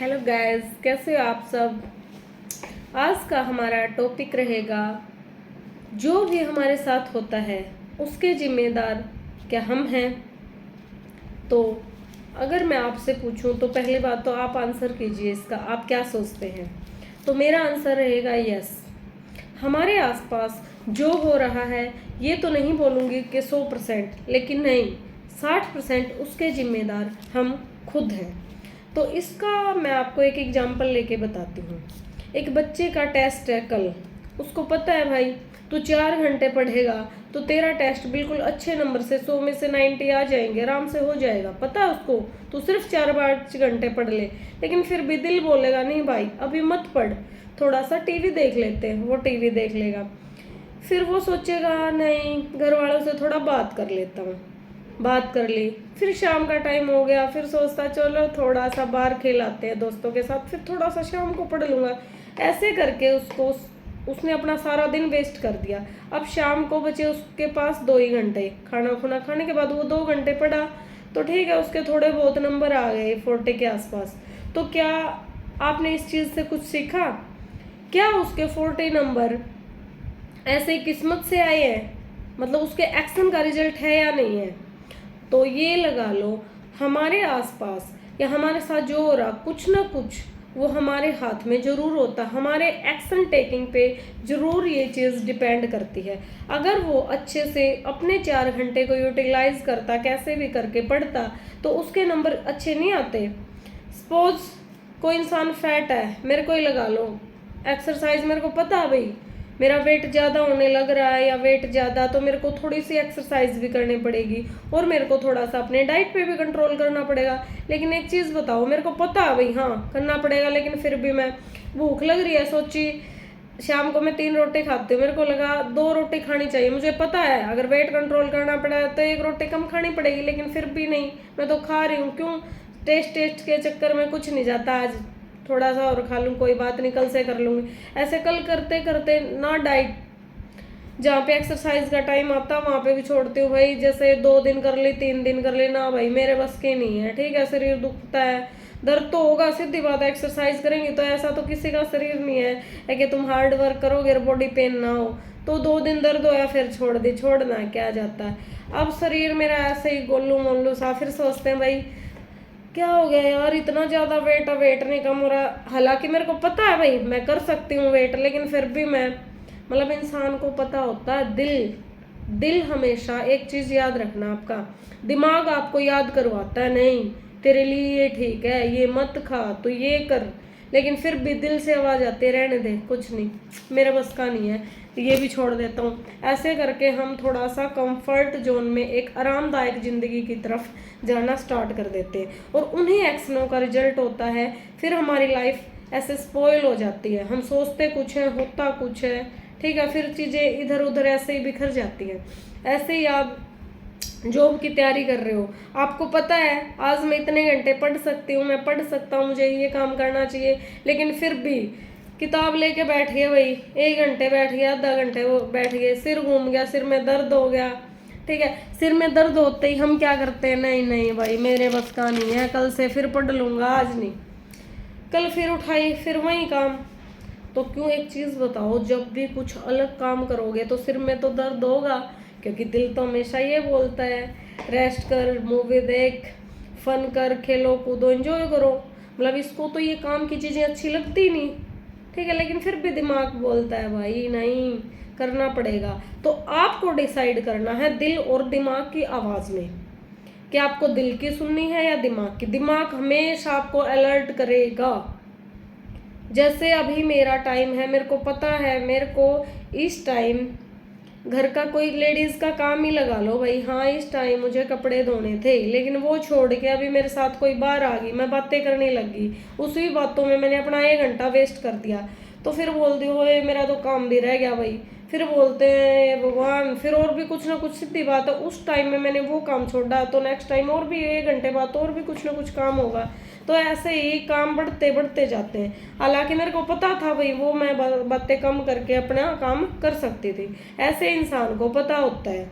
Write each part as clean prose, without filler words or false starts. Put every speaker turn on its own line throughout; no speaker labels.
Hello guys, कैसे हो आप सब। आज का हमारा टॉपिक रहेगा, जो भी हमारे साथ होता है उसके जिम्मेदार क्या हम हैं। तो अगर मैं आपसे पूछूं तो पहली बात तो आप आंसर कीजिए इसका, आप क्या सोचते हैं। तो मेरा आंसर रहेगा यस। हमारे आसपास जो हो रहा है ये तो नहीं बोलूँगी कि 100%, लेकिन नहीं 60% उसके जिम्मेदार हम खुद हैं। तो इसका मैं आपको एक एग्जांपल लेके बताती हूँ। एक बच्चे का टेस्ट है कल, उसको पता है भाई तू 4 घंटे पढ़ेगा तो तेरा टेस्ट बिल्कुल अच्छे नंबर से 100 में से 90 आ जाएंगे, आराम से हो जाएगा। पता है उसको तू सिर्फ 4-5 घंटे पढ़ ले, लेकिन फिर भी दिल बोलेगा नहीं भाई अभी मत पढ़, थोड़ा सा टीवी देख लेते हैं। वो टीवी देख लेगा, फिर वो सोचेगा नहीं घर वालों से थोड़ा बात कर लेता हूँ, बात कर ली, फिर शाम का टाइम हो गया, फिर सोचता चलो थोड़ा सा बाहर खेल आते हैं दोस्तों के साथ, फिर थोड़ा सा शाम को पढ़ लूँगा। ऐसे करके उसने अपना सारा दिन वेस्ट कर दिया। अब शाम को बचे उसके पास 2 ही घंटे, खाना खुना खाने के बाद वो 2 घंटे पढ़ा तो ठीक है, उसके थोड़े बहुत नंबर आ गए 40 के आसपास। तो क्या आपने इस चीज़ से कुछ सीखा? क्या उसके 40 नंबर ऐसे किस्मत से आए हैं, मतलब उसके एक्शन का रिजल्ट है या नहीं है? तो ये लगा लो, हमारे आसपास या हमारे साथ जो हो रहा कुछ ना कुछ वो हमारे हाथ में जरूर होता, हमारे एक्शन टेकिंग पे जरूर ये चीज़ डिपेंड करती है। अगर वो अच्छे से अपने 4 घंटे को यूटिलाइज करता, कैसे भी करके पढ़ता, तो उसके नंबर अच्छे नहीं आते। सपोज कोई इंसान फैट है, मेरे को ही लगा लो, एक्सरसाइज मेरे को पता है भाई मेरा वेट ज़्यादा होने लग रहा है या वेट ज़्यादा, तो मेरे को थोड़ी सी एक्सरसाइज भी करनी पड़ेगी और मेरे को थोड़ा सा अपने डाइट पे भी कंट्रोल करना पड़ेगा। लेकिन एक चीज़ बताओ, मेरे को पता है भाई हाँ करना पड़ेगा, लेकिन फिर भी मैं भूख लग रही है, सोची शाम को मैं 3 रोटी खाती हूँ, मेरे को लगा 2 रोटी खानी चाहिए, मुझे पता है अगर वेट कंट्रोल करना पड़ा तो 1 रोटी कम खानी पड़ेगी, लेकिन फिर भी नहीं, मैं तो खा रही हूँ। क्यों? टेस्ट के चक्कर में कुछ नहीं जाता, आज थोड़ा सा और खा लूँ कोई बात नहीं, कल से कर लूँगी। ऐसे कल करते करते ना डाइट, जहाँ पे एक्सरसाइज का टाइम आता वहाँ पे भी छोड़ती हूँ भाई। जैसे 2 दिन कर ली, 3 दिन कर ली, ना भाई मेरे बस की नहीं है। ठीक है, शरीर दुखता है, दर्द तो होगा, सीधी बात है। एक्सरसाइज करेंगे तो ऐसा तो किसी का शरीर नहीं है कि तुम हार्ड वर्क करोगे और बॉडी पेन ना हो। तो 2 दिन दर्द होया फिर छोड़ दी, छोड़ना क्या जाता है। अब शरीर मेरा ऐसे ही गोलू मोलू सा, फिर सोचते हैं भाई क्या हो गया यार, इतना ज़्यादा वेट नहीं कम हो रहा। हालांकि मेरे को पता है भाई मैं कर सकती हूँ वेट, लेकिन फिर भी मैं, मतलब इंसान को पता होता है, दिल हमेशा एक चीज़ याद रखना, आपका दिमाग आपको याद करवाता है नहीं तेरे लिए ये ठीक है, ये मत खा, तो ये कर, लेकिन फिर भी दिल से आवाज़ आती है रहने दे, कुछ नहीं मेरे बस का नहीं है, ये भी छोड़ देता हूँ। ऐसे करके हम थोड़ा सा कंफर्ट जोन में एक आरामदायक ज़िंदगी की तरफ जाना स्टार्ट कर देते हैं, और उन्हीं एक्शनों का रिजल्ट होता है फिर हमारी लाइफ ऐसे स्पॉइल हो जाती है। हम सोचते कुछ है, होता कुछ है, ठीक है, फिर चीज़ें इधर उधर ऐसे ही बिखर जाती हैं। ऐसे ही आप जॉब की तैयारी कर रहे हो, आपको पता है आज मैं इतने घंटे पढ़ सकती हूँ, मैं पढ़ सकता हूँ, मुझे ये काम करना चाहिए, लेकिन फिर भी किताब लेके बैठ गए भाई, 1 घंटे बैठ गया, आधा घंटे वो बैठ गए, सिर घूम गया, सिर में दर्द हो गया। ठीक है, सिर में दर्द होते ही हम क्या करते हैं, नहीं नहीं भाई मेरे बस का नहीं है, कल से फिर पढ़ लूँगा, आज नहीं। कल फिर उठाई, फिर वही काम। तो क्यों, एक चीज़ बताओ, जब भी कुछ अलग काम करोगे तो सिर में तो दर्द होगा, क्योंकि दिल तो हमेशा ये बोलता है रेस्ट कर, मूवी देख, फन कर, खेलो कूदो, एंजॉय करो, मतलब इसको तो ये काम की चीज़ें अच्छी लगती नहीं। ठीक है, लेकिन फिर भी दिमाग बोलता है भाई नहीं करना पड़ेगा। तो आपको डिसाइड करना है दिल और दिमाग की आवाज़ में कि आपको दिल की सुननी है या दिमाग की। दिमाग हमेशा आपको अलर्ट करेगा। जैसे अभी मेरा टाइम है, मेरे को पता है मेरे को इस टाइम घर का कोई लेडीज़ का काम ही लगा लो भाई, हाँ इस टाइम मुझे कपड़े धोने थे, लेकिन वो छोड़ के अभी मेरे साथ कोई बाहर आ गई, मैं बातें करने लगी, उसी बातों में मैंने अपना 1 घंटा वेस्ट कर दिया। तो फिर बोलती हूँ मेरा तो काम भी रह गया भाई, फिर बोलते हैं भगवान, फिर और भी कुछ ना कुछ, सीधी बात है उस टाइम में मैंने वो काम छोड़ा तो नेक्स्ट टाइम और भी 1 घंटे बाद और भी कुछ ना कुछ काम होगा। तो ऐसे ही काम बढ़ते बढ़ते जाते हैं। हालांकि मेरे को पता था भाई वो मैं बातें कम करके अपना काम कर सकती थी, ऐसे इंसान को पता होता है।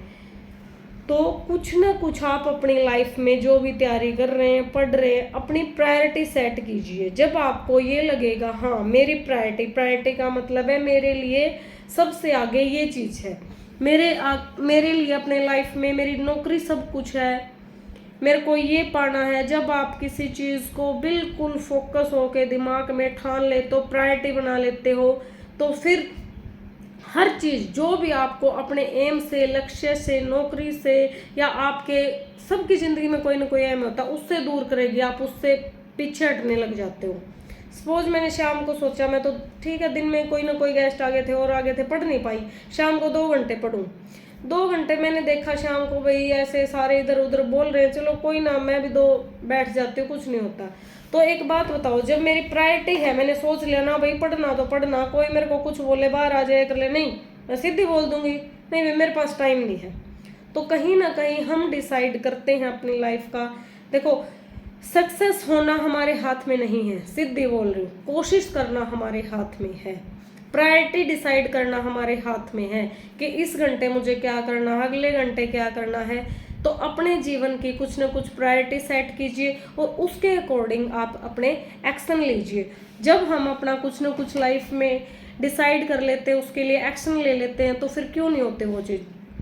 तो कुछ ना कुछ आप अपनी लाइफ में जो भी तैयारी कर रहे हैं, पढ़ रहे हैं, अपनी प्रायोरिटी सेट कीजिए। जब आपको ये लगेगा हाँ मेरी प्रायोरिटी का मतलब है मेरे लिए सबसे आगे ये चीज़ है, मेरे लिए अपने लाइफ में मेरी नौकरी सब कुछ है, मेरे को ये पाना है। जब आप किसी चीज़ को बिल्कुल फोकस होके दिमाग में ठान ले तो प्रायोरिटी बना लेते हो, तो फिर हर चीज़ जो भी आपको अपने एम से, लक्ष्य से, नौकरी से या आपके सबकी ज़िंदगी में कोई ना कोई एम होता है उससे दूर करेगी, आप उससे पीछे हटने लग जाते हो। सपोज मैंने शाम को सोचा मैं तो ठीक है दिन में कोई ना कोई गेस्ट आ गए थे और आगे थे, पढ़ नहीं पाई, शाम को 2 घंटे पढ़ूँ। 2 घंटे मैंने देखा शाम को भाई ऐसे सारे इधर उधर बोल रहे हैं, चलो कोई ना मैं भी 2 बैठ जाती हूँ, कुछ नहीं होता। तो एक बात बताओ, जब मेरी प्रायोरिटी है, मैंने सोच लिया ना भाई पढ़ना तो पढ़ना, कोई मेरे को कुछ बोले बाहर आ जाए कर ले, नहीं मैं सीधी बोल दूंगी नहीं भाई मेरे पास टाइम नहीं है। तो कहीं ना कहीं हम डिसाइड करते हैं अपनी लाइफ का। देखो सक्सेस होना हमारे हाथ में नहीं है, सीधी बोल रही हूँ, कोशिश करना हमारे हाथ में है, प्रायोरिटी डिसाइड करना हमारे हाथ में है कि इस घंटे मुझे क्या करना है, अगले घंटे क्या करना है। तो अपने जीवन की कुछ ना कुछ प्रायोरिटी सेट कीजिए और उसके अकॉर्डिंग आप अपने एक्शन लीजिए। जब हम अपना कुछ ना कुछ लाइफ में डिसाइड कर लेते हैं, उसके लिए एक्शन ले लेते हैं, तो फिर क्यों नहीं होते वो चीज़,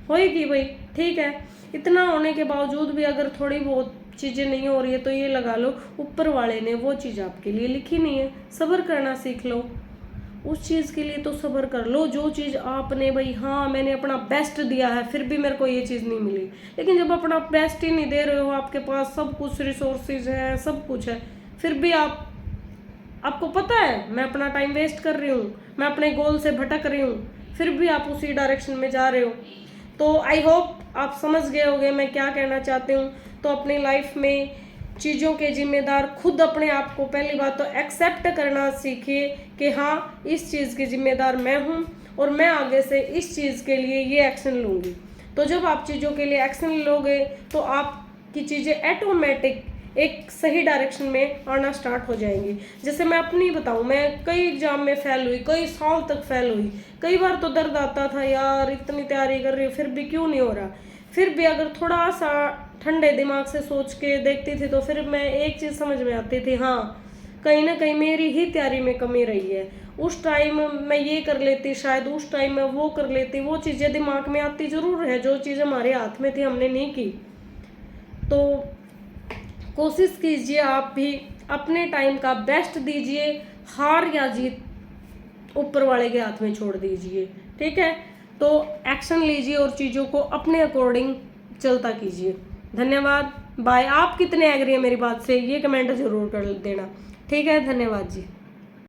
होएगी भाई। ठीक है, इतना होने के बावजूद भी अगर थोड़ी बहुत चीज़ें नहीं हो रही है तो ये लगा लो ऊपर वाले ने वो चीज़ आपके लिए लिखी नहीं है। सब्र करना सीख लो, उस चीज़ के लिए तो सब्र कर लो जो चीज़ आपने भाई हाँ मैंने अपना बेस्ट दिया है फिर भी मेरे को ये चीज़ नहीं मिली। लेकिन जब अपना बेस्ट ही नहीं दे रहे हो, आपके पास सब कुछ रिसोर्सेज हैं, सब कुछ है, फिर भी आपको पता है मैं अपना टाइम वेस्ट कर रही हूँ, मैं अपने गोल से भटक रही हूँ, फिर भी आप उसी डायरेक्शन में जा रहे हो। तो आई होप आप समझ गए होंगे मैं क्या कहना चाहती हूँ। तो अपनी लाइफ में चीज़ों के जिम्मेदार खुद अपने आप को पहली बात तो एक्सेप्ट करना सीखिए कि हाँ इस चीज़ की जिम्मेदार मैं हूँ और मैं आगे से इस चीज़ के लिए ये एक्शन लूँगी। तो जब आप चीज़ों के लिए एक्शन लोगे तो आपकी चीज़ें ऑटोमेटिक एक सही डायरेक्शन में आना स्टार्ट हो जाएंगी। जैसे मैं अपनी बताऊँ, मैं कई एग्जाम में फेल हुई, कई साल तक फेल हुई, कई बार तो दर्द आता था यार इतनी तैयारी कर रही हूँ फिर भी क्यों नहीं हो रहा। फिर भी अगर थोड़ा सा ठंडे दिमाग से सोच के देखती थी तो फिर मैं एक चीज़ समझ में आती थी, हाँ कहीं ना कहीं मेरी ही तैयारी में कमी रही है। उस टाइम मैं ये कर लेती, शायद उस टाइम मैं वो कर लेती, वो चीज़ें दिमाग में आती ज़रूर है, जो चीज़ हमारे हाथ में थी हमने नहीं की। तो कोशिश कीजिए आप भी अपने टाइम का बेस्ट दीजिए, हार या जीत ऊपर वाले के हाथ में छोड़ दीजिए। ठीक है, तो एक्शन लीजिए और चीज़ों को अपने अकॉर्डिंग चलता कीजिए। धन्यवाद, बाय। आप कितने एग्री हैं मेरी बात से ये कमेंट जरूर कर देना। ठीक है, धन्यवाद जी।